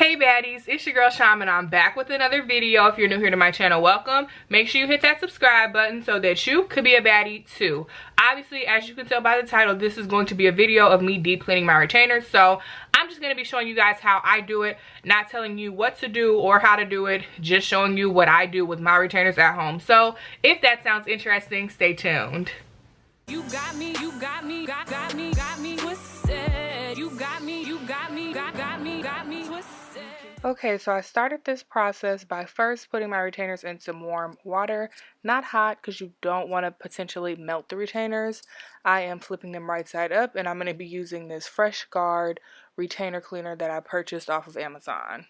Hey baddies, it's your girl Sham and I'm back with another video. If you're new here to my channel, welcome. Make sure you hit that subscribe button so that you could be a baddie too. Obviously, as you can tell by the title, this is going to be a video of me deep cleaning my retainers. So I'm just going to be showing you guys how I do it, not telling you what to do or how to do it, just showing you what I do with my retainers at home. So if that sounds interesting, stay tuned. You got me, got me twisted. You got me, got me twisted. Okay, so I started this process by first putting my retainers in some warm water, not hot because you don't want to potentially melt the retainers. I am flipping them right side up and I'm going to be using this Fresh Guard retainer cleaner that I purchased off of Amazon.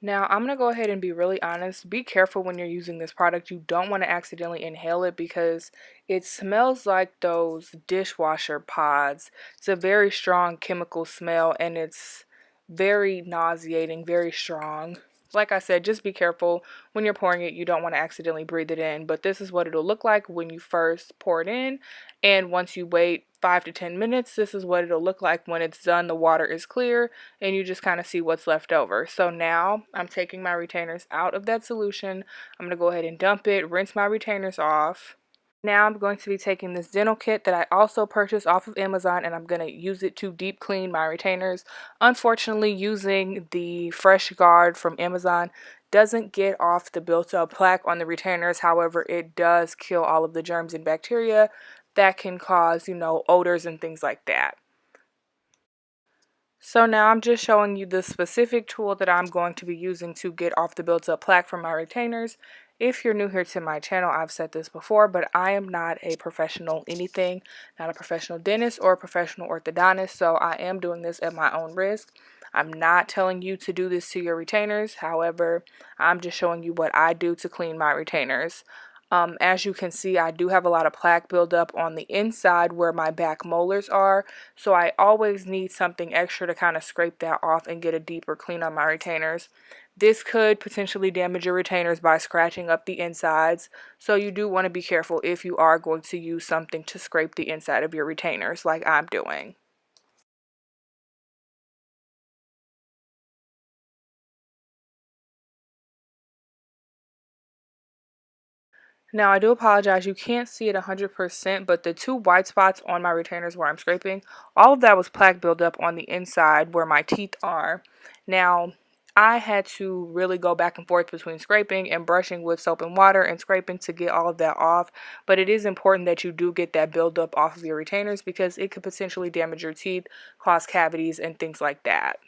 Now, I'm going to go ahead and be really honest. Be careful when you're using this product. You don't want to accidentally inhale it because it smells like those dishwasher pods. It's a very strong chemical smell and it's very nauseating, very strong. Like I said, just be careful when you're pouring it. You don't want to accidentally breathe it in, but this is what it'll look like when you first pour it in. And once you wait 5 to 10 minutes, this is what it'll look like when it's done. The water is clear and you just kind of see what's left over. So now I'm taking my retainers out of that solution. I'm going to go ahead and dump it, rinse my retainers off. Now I'm going to be taking this dental kit that I also purchased off of Amazon and I'm going to use it to deep clean my retainers. Unfortunately, using the Fresh Guard from Amazon doesn't get off the built-up plaque on the retainers. However, it does kill all of the germs and bacteria that can cause, odors and things like that. So now I'm just showing you the specific tool that I'm going to be using to get off the built-up plaque from my retainers. If you're new here to my channel, I've said this before, but I am not a professional anything, not a professional dentist or a professional orthodontist, so I am doing this at my own risk. I'm not telling you to do this to your retainers. However, I'm just showing you what I do to clean my retainers. As you can see, I do have a lot of plaque buildup on the inside where my back molars are, so I always need something extra to kind of scrape that off and get a deeper clean on my retainers. This could potentially damage your retainers by scratching up the insides, so you do want to be careful if you are going to use something to scrape the inside of your retainers like I'm doing. Now, I do apologize, you can't see it 100%, but the two white spots on my retainers where I'm scraping, all of that was plaque buildup on the inside where my teeth are. Now, I had to really go back and forth between scraping and brushing with soap and water and scraping to get all of that off, but it is important that you do get that buildup off of your retainers because it could potentially damage your teeth, cause cavities, and things like that.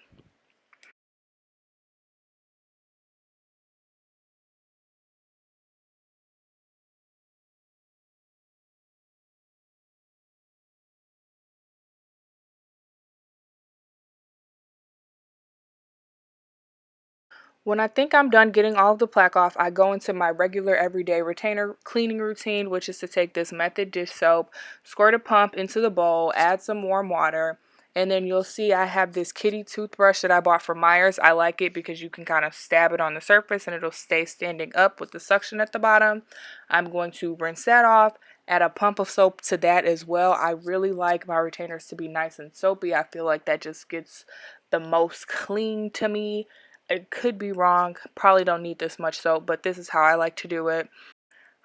When I think I'm done getting all of the plaque off, I go into my regular everyday retainer cleaning routine, which is to take this Method dish soap, squirt a pump into the bowl, add some warm water, and then you'll see I have this kitty toothbrush that I bought from Myers. I like it because you can kind of stab it on the surface and it'll stay standing up with the suction at the bottom. I'm going to rinse that off, add a pump of soap to that as well. I really like my retainers to be nice and soapy. I feel like that just gets the most clean to me. It could be wrong, probably don't need this much soap, but this is how I like to do it.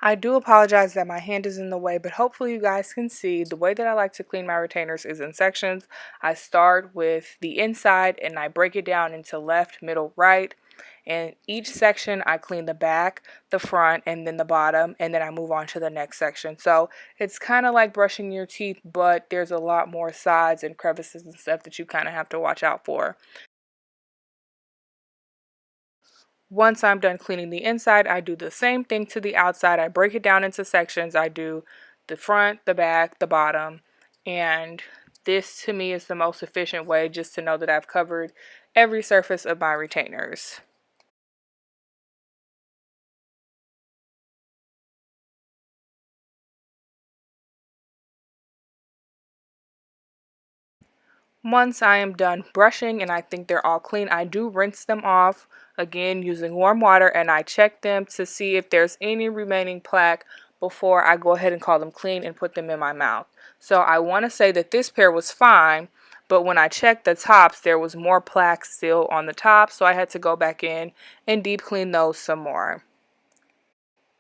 I do apologize that my hand is in the way, but hopefully you guys can see the way that I like to clean my retainers is in sections. I start with the inside and I break it down into left, middle, right. And each section I clean the back, the front, and then the bottom, and then I move on to the next section. So it's kind of like brushing your teeth, but there's a lot more sides and crevices and stuff that you kind of have to watch out for. Once I'm done cleaning the inside, I do the same thing to the outside. I break it down into sections. I do the front, the back, the bottom, and this to me is the most efficient way just to know that I've covered every surface of my retainers. Once I am done brushing and I think they're all clean, I do rinse them off again using warm water and I check them to see if there's any remaining plaque before I go ahead and call them clean and put them in my mouth. So I want to say that this pair was fine, but when I checked the tops, there was more plaque still on the top, so I had to go back in and deep clean those some more.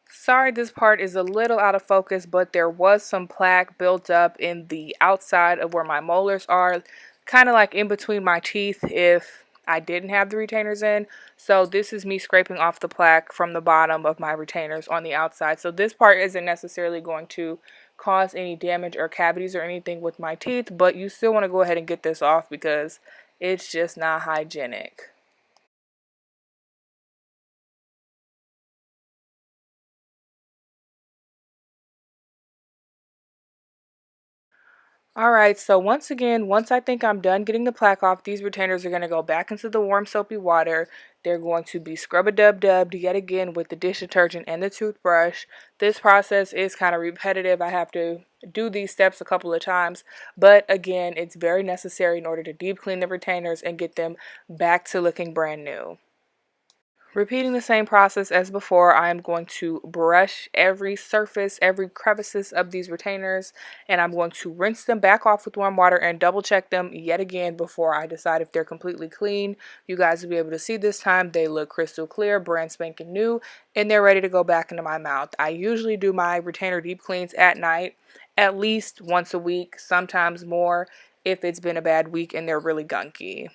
Sorry, this part is a little out of focus, but there was some plaque built up in the outside of where my molars are, kind of like in between my teeth if I didn't have the retainers in. So this is me scraping off the plaque from the bottom of my retainers on the outside. So this part isn't necessarily going to cause any damage or cavities or anything with my teeth, but you still want to go ahead and get this off because it's just not hygienic. Alright, so once again, once I think I'm done getting the plaque off, these retainers are going to go back into the warm soapy water. They're going to be scrub-a-dub-dubbed yet again with the dish detergent and the toothbrush. This process is kind of repetitive. I have to do these steps a couple of times, but again, it's very necessary in order to deep clean the retainers and get them back to looking brand new. Repeating the same process as before, I am going to brush every surface, every crevices of these retainers, and I'm going to rinse them back off with warm water and double check them yet again before I decide if they're completely clean. You guys will be able to see this time they look crystal clear, brand spanking new, and they're ready to go back into my mouth. I usually do my retainer deep cleans at night, at least once a week, sometimes more if it's been a bad week and they're really gunky.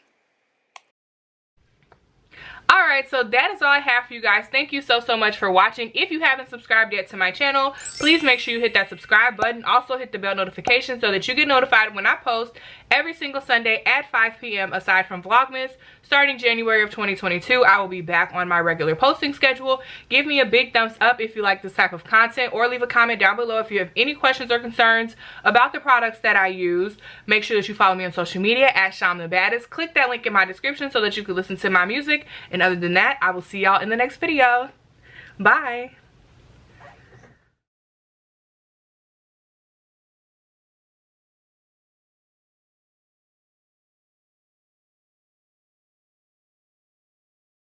Alright, so that is all I have for you guys. Thank you so much for watching. If you haven't subscribed yet to my channel, please make sure you hit that subscribe button. Also hit the bell notification so that you get notified when I post every single Sunday at 5 p.m. aside from Vlogmas. Starting January of 2022, I will be back on my regular posting schedule. Give me a big thumbs up if you like this type of content, or leave a comment down below if you have any questions or concerns about the products that I use. Make sure that you follow me on social media at Sham the Baddest. Click that link in my description so that you can listen to my music. And other than that, I will see y'all in the next video. Bye.